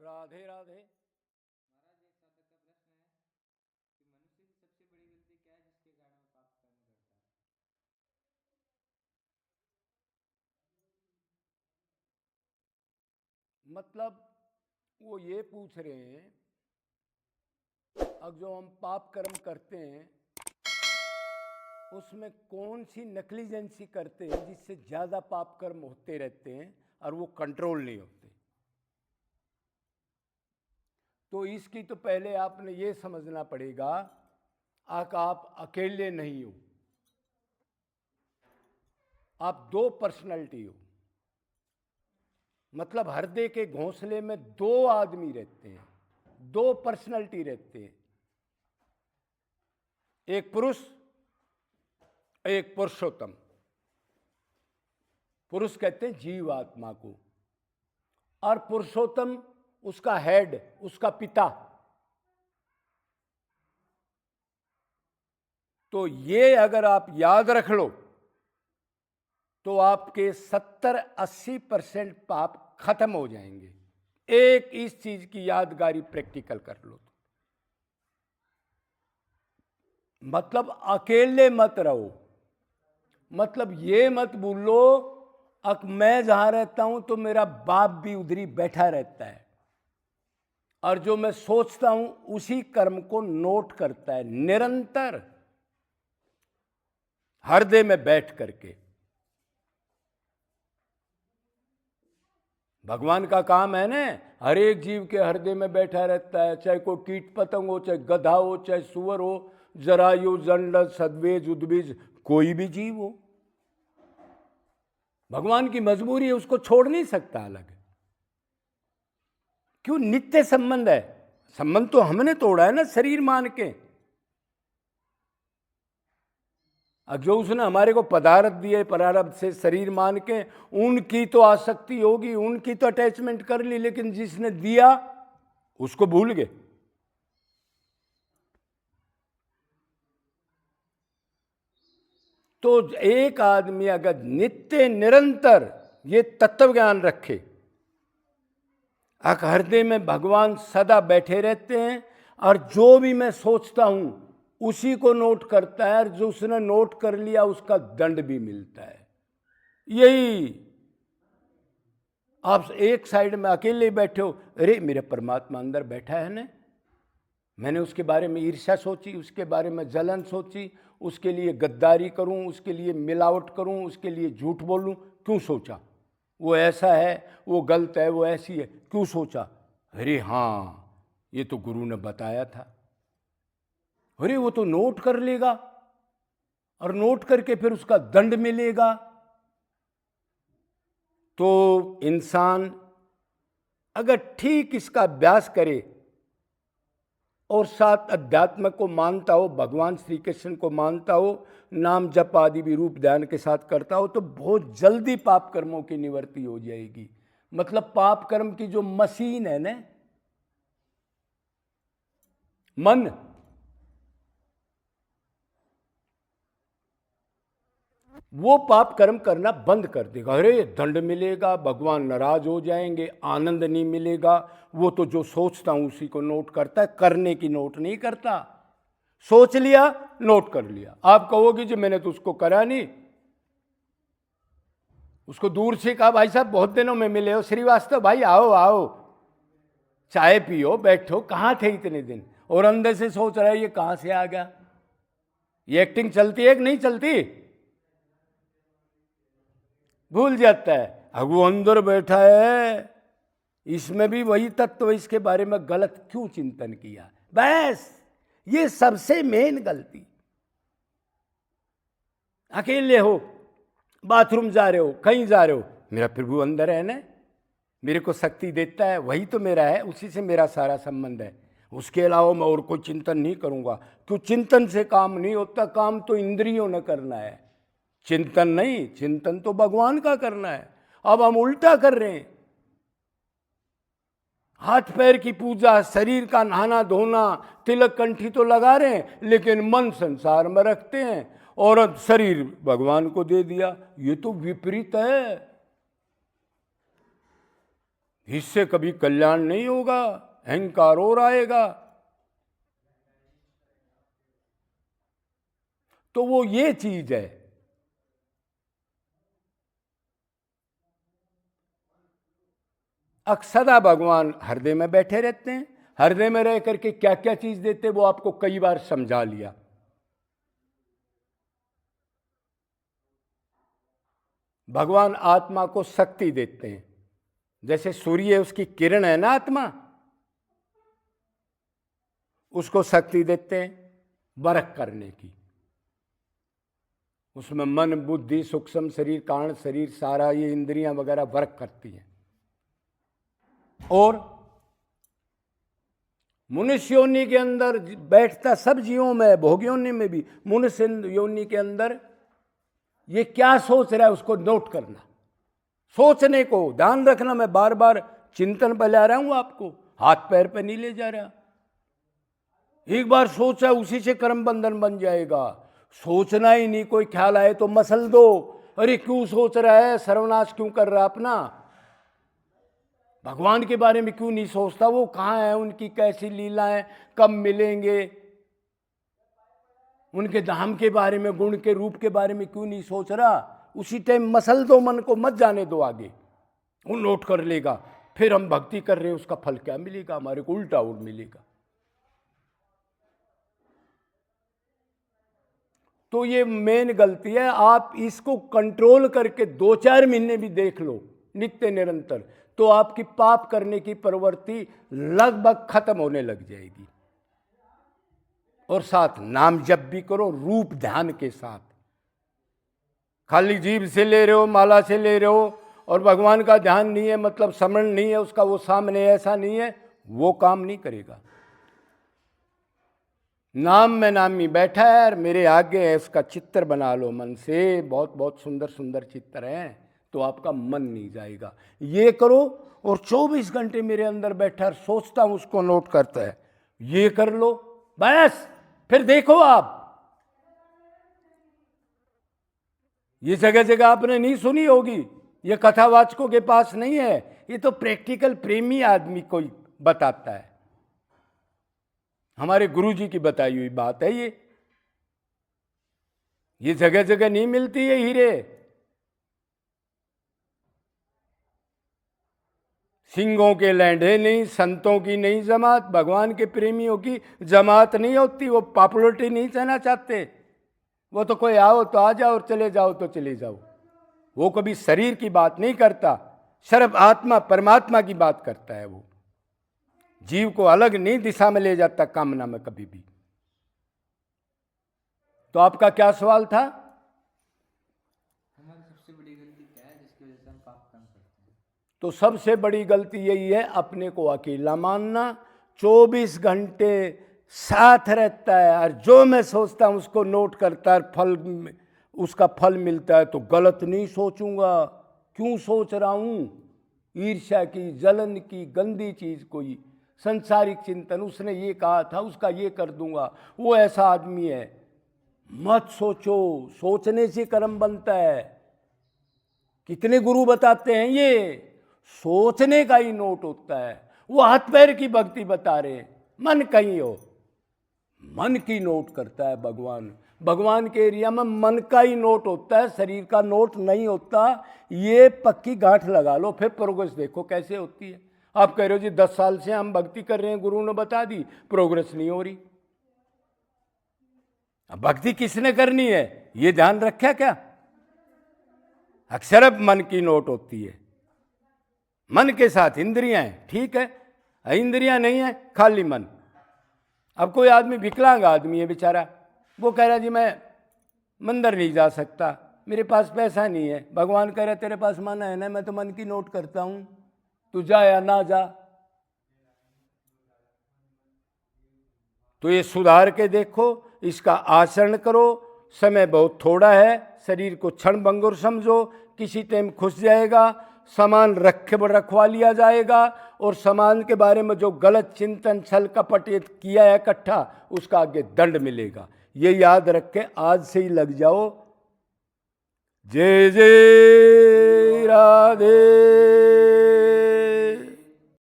राधे राधे। महाराज, एक साधक का प्रश्न है कि मनुष्य की सबसे बड़ी गलती क्या है जिसके कारण वो पाप कर्म करता मतलब वो ये पूछ रहे हैं, अब जो हम पाप कर्म करते हैं उसमें कौन सी नेग्लिजेंसी करते हैं जिससे ज़्यादा पाप कर्म होते रहते हैं और वो कंट्रोल नहीं होते। तो इसकी तो पहले आपने ये समझना पड़ेगा आप अकेले नहीं हो, आप दो पर्सनैलिटी हो। मतलब हृदय के घोंसले में दो आदमी रहते हैं, दो पर्सनैलिटी रहते हैं, एक पुरुष एक पुरुषोत्तम। पुरुष कहते हैं जीव आत्मा को, और पुरुषोत्तम उसका हेड, उसका पिता। तो ये अगर आप याद रख लो तो आपके 70-80% पाप खत्म हो जाएंगे। एक इस चीज की यादगारी प्रैक्टिकल कर लो तो। मतलब अकेले मत रहो, मतलब ये मत भूलो मैं जहां रहता हूं तो मेरा बाप भी उधर ही बैठा रहता है, और जो मैं सोचता हूं उसी कर्म को नोट करता है निरंतर हृदय में बैठ करके। भगवान का काम है ना, हर एक जीव के हृदय में बैठा रहता है, चाहे कोई कीट पतंग हो, चाहे गधा हो, चाहे सुअर हो, जरायु, जंड, सद्वेज, उद्बीज, कोई भी जीव हो। भगवान की मजबूरी है, उसको छोड़ नहीं सकता अलग। क्यों? नित्य संबंध है। संबंध तो हमने तोड़ा है ना शरीर मान के। अब जो उसने हमारे को पदार्थ दिए प्रारब्ध से शरीर मान के, उनकी तो आसक्ति होगी, उनकी तो अटैचमेंट कर ली, लेकिन जिसने दिया उसको भूल गए। तो एक आदमी अगर नित्य निरंतर ये तत्व ज्ञान रखे, हृदय में भगवान सदा बैठे रहते हैं, और जो भी मैं सोचता हूं उसी को नोट करता है, और जो उसने नोट कर लिया उसका दंड भी मिलता है। यही आप एक साइड में अकेले बैठे हो, अरे मेरा परमात्मा अंदर बैठा है ना, मैंने उसके बारे में ईर्ष्या सोची, उसके बारे में जलन सोची, उसके लिए गद्दारी करूं, उसके लिए मिलावट करूं, उसके लिए झूठ बोलूं, क्यों सोचा? वो ऐसा है, वो गलत है, वो ऐसी है, क्यों सोचा? अरे हाँ, ये तो गुरु ने बताया था। अरे वो तो नोट कर लेगा, और नोट करके फिर उसका दंड मिलेगा। तो इंसान अगर ठीक इसका अभ्यास करे और साथ अध्यात्म को मानता हो, भगवान श्री कृष्ण को मानता हो, नाम जप आदि भी रूप ध्यान के साथ करता हो, तो बहुत जल्दी पाप कर्मों की निवृत्ति हो जाएगी। मतलब पाप कर्म की जो मशीन है ना, मन, वो पाप कर्म करना बंद कर देगा। अरे दंड मिलेगा, भगवान नाराज हो जाएंगे, आनंद नहीं मिलेगा। वो तो जो सोचता हूं उसी को नोट करता है, करने की नोट नहीं करता। सोच लिया, नोट कर लिया। आप कहोगे जी मैंने तो उसको करा नहीं, उसको दूर से कहा भाई साहब बहुत दिनों में मिले हो, श्रीवास्तव भाई आओ आओ, चाय पियो, बैठो, कहाँ थे इतने दिन, और अंदर से सोच रहा है ये कहां से आ गया। ये एक्टिंग चलती है कि नहीं चलती? भूल जाता है, अब वो अंदर बैठा है, इसमें भी वही तत्व, इसके बारे में गलत क्यों चिंतन किया। बस ये सबसे मेन गलती। अकेले हो, बाथरूम जा रहे हो, कहीं जा रहे हो, मेरा प्रभु अंदर है ना, मेरे को शक्ति देता है, वही तो मेरा है, उसी से मेरा सारा संबंध है। उसके अलावा मैं और कोई चिंतन नहीं करूंगा। क्यों? चिंतन से काम नहीं होता, काम तो इंद्रियों ने करना है, चिंतन नहीं। चिंतन तो भगवान का करना है। अब हम उल्टा कर रहे हैं, हाथ पैर की पूजा, शरीर का नहाना धोना, तिलक कंठी तो लगा रहे हैं, लेकिन मन संसार में रखते हैं, और शरीर भगवान को दे दिया। ये तो विपरीत है। इससे कभी कल्याण नहीं होगा, अहंकार और आएगा। तो वो ये चीज है। अक्सदा भगवान हृदय में बैठे रहते हैं, हृदय में रह करके क्या क्या चीज देते वो आपको कई बार समझा लिया। भगवान आत्मा को शक्ति देते हैं, जैसे सूर्य उसकी किरण है ना, आत्मा उसको शक्ति देते हैं वर्क करने की। उसमें मन, बुद्धि, सूक्ष्म शरीर, कारण शरीर, सारा ये इंद्रियां वगैरह वर्क करती हैं। और मनुष्य योनि के अंदर बैठता सब जीवों में, भोग योनि में भी, मनुष्य योनि के अंदर ये क्या सोच रहा है उसको नोट करना, सोचने को ध्यान रखना। मैं बार बार चिंतन पर ला रहा हूं आपको, हाथ पैर पे नहीं ले जा रहा। एक बार सोचा उसी से कर्म बंधन बन जाएगा। सोचना ही नहीं, कोई ख्याल आए तो मसल दो, अरे क्यों सोच रहा है, सर्वनाश क्यों कर रहा है अपना। भगवान के बारे में क्यों नहीं सोचता, वो कहाँ है, उनकी कैसी लीला है, कब मिलेंगे, उनके धाम के बारे में, गुण के रूप के बारे में क्यों नहीं सोच रहा। उसी टाइम मसल दो मन को, मत जाने दो आगे, वो नोट कर लेगा। फिर हम भक्ति कर रहे हैं, उसका फल क्या मिलेगा, हमारे को उल्टा उल्ट मिलेगा। तो ये मेन गलती है। आप इसको कंट्रोल करके 2-4 महीने भी देख लो नित्य निरंतर, तो आपकी पाप करने की प्रवृत्ति लगभग खत्म होने लग जाएगी। और साथ नाम जप भी करो, रूप ध्यान के साथ। खाली जीभ से ले रहे हो, माला से ले रहे हो, और भगवान का ध्यान नहीं है, मतलब स्मरण नहीं है उसका, वो सामने ऐसा नहीं है, वो काम नहीं करेगा। नाम में नामी बैठा है और मेरे आगे है, उसका चित्र बना लो मन से। बहुत बहुत सुंदर सुंदर चित्र हैं, तो आपका मन नहीं जाएगा। ये करो, और 24 घंटे मेरे अंदर बैठा सोचता हूं, उसको नोट करता है, ये कर लो बस। फिर देखो आप, ये जगह जगह आपने नहीं सुनी होगी, ये कथावाचकों के पास नहीं है, ये तो प्रैक्टिकल प्रेमी आदमी कोई बताता है। हमारे गुरुजी की बताई हुई बात है ये जगह जगह नहीं मिलती है हीरे। सिंहों के लैंढे नहीं, संतों की नहीं जमात, भगवान के प्रेमियों की जमात नहीं होती। वो पॉपुलरिटी नहीं चाहना चाहते, वो तो कोई आओ तो आ जाओ और चले जाओ तो चले जाओ। वो कभी शरीर की बात नहीं करता, सिर्फ आत्मा परमात्मा की बात करता है। वो जीव को अलग नहीं दिशा में ले जाता कामना में कभी भी। तो आपका क्या सवाल था? हमारी सबसे बड़ी गलती क्या है जिसकी वजह से हम पाप काम करते हैं? तो सबसे बड़ी गलती यही है, अपने को अकेला मानना। 24 घंटे साथ रहता है, और जो मैं सोचता हूं उसको नोट करता है, फल उसका फल मिलता है तो गलत नहीं सोचूंगा। क्यों सोच रहा हूं? ईर्ष्या की, जलन की, गंदी चीज कोई, संसारिक चिंतन, उसने ये कहा था, उसका ये कर दूंगा, वो ऐसा आदमी है। मत सोचो, सोचने से कर्म बनता है। कितने गुरु बताते हैं ये, सोचने का ही नोट होता है। वो हाथ पैर की भक्ति बता रहे, मन कहीं हो, मन की नोट करता है भगवान। भगवान के एरिया में मन का ही नोट होता है, शरीर का नोट नहीं होता। ये पक्की गांठ लगा लो, फिर प्रोग्रेस देखो कैसे होती है। आप कह रहे हो जी 10 साल से हम भक्ति कर रहे हैं, गुरु ने बता दी, प्रोग्रेस नहीं हो रही। अब भक्ति किसने करनी है ये ध्यान रखा क्या? अक्सर मन की नोट होती है। मन के साथ इंद्रियां हैं, ठीक है, इंद्रियां नहीं है, खाली मन। अब कोई आदमी विकलांग आदमी है बेचारा, वो कह रहा जी मैं मंदिर नहीं जा सकता, मेरे पास पैसा नहीं है। भगवान कह रहा तेरे पास मन है ना, मैं तो मन की नोट करता हूं, तू जा या ना जा। तो ये सुधार के देखो, इसका आचरण करो। समय बहुत थोड़ा है, शरीर को क्षण भंगुर समझो, किसी टाइम खुश जाएगा, सामान रखवा लिया जाएगा, और समाज के बारे में जो गलत चिंतन छल कपट किया है इकट्ठा, उसका आगे दंड मिलेगा। ये याद रख के आज से ही लग जाओ। जय जय राधे।